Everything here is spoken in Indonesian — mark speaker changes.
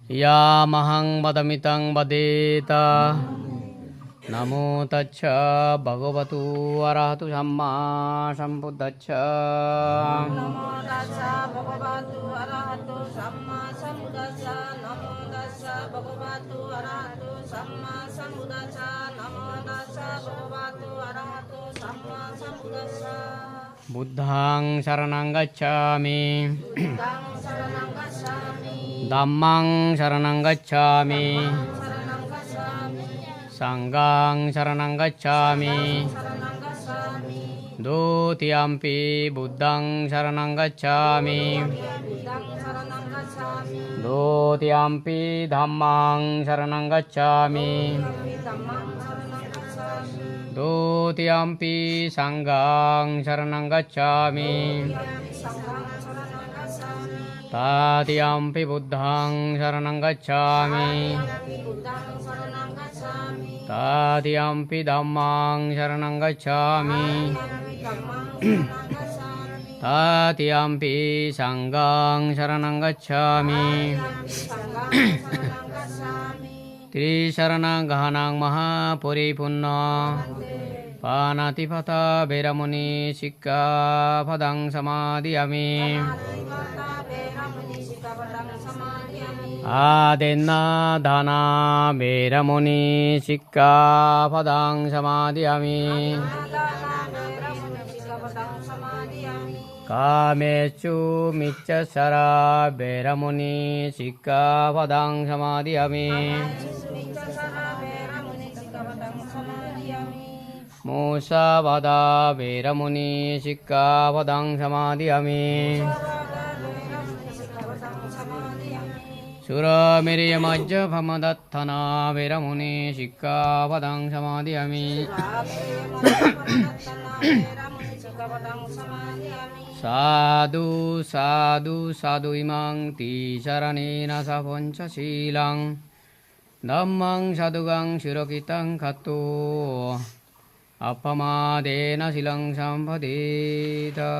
Speaker 1: Yamahang badamitan badeta. Namo tassa bhagavatu arahatu samma sambuddhassa.
Speaker 2: Namo tassa bhagavatu arahatu samma sambuddhassa. Namo tassa bhagavatu arahatu samma sambuddhassa. Namo tassa bhagavatu arahatu samma sambuddhassa.
Speaker 1: Buddhang saranang gacchami.
Speaker 2: Buddhang saranang gacchami.
Speaker 1: Dhammang saranang gacchami.
Speaker 2: Saranang gacchami.
Speaker 1: Sanghang saranang gacchami.
Speaker 2: Saranang gacchami.
Speaker 1: Dutiyampi buddhang saranang gacchami.
Speaker 2: Buddhang saranang gacchami.
Speaker 1: Dutiyampi dhammang saranang gacchami.
Speaker 2: Dhammang saranang gacchami.
Speaker 1: Dutiyampi sanghang saranang gacchami.
Speaker 2: Sanghang saranang gacchami.
Speaker 1: Tatiyampi buddhang saranang gacchami.
Speaker 2: Buddhang saranang gacchami.
Speaker 1: Tatiyampi dhammang saranang gacchami. Tatiyampi sanghang saranang gacchami. Trisaranang gahanang maha puripunna. Panatipata beramuni sikka padang samadhiyami. Adenna dana beramuni sikka padang samadhiyami. Kamesu miccasara beramuni sikka padang samadhiyami. Musavada beramuni sikka padang samadhiyami. Suramirya majja phamadattana beramuni sikka padang samadhiyami. Sadhu sadhu sadhu imang tisaranena saponca silang. Dhammang sadugang sirakitang katto. Appamadena silang sampadeta.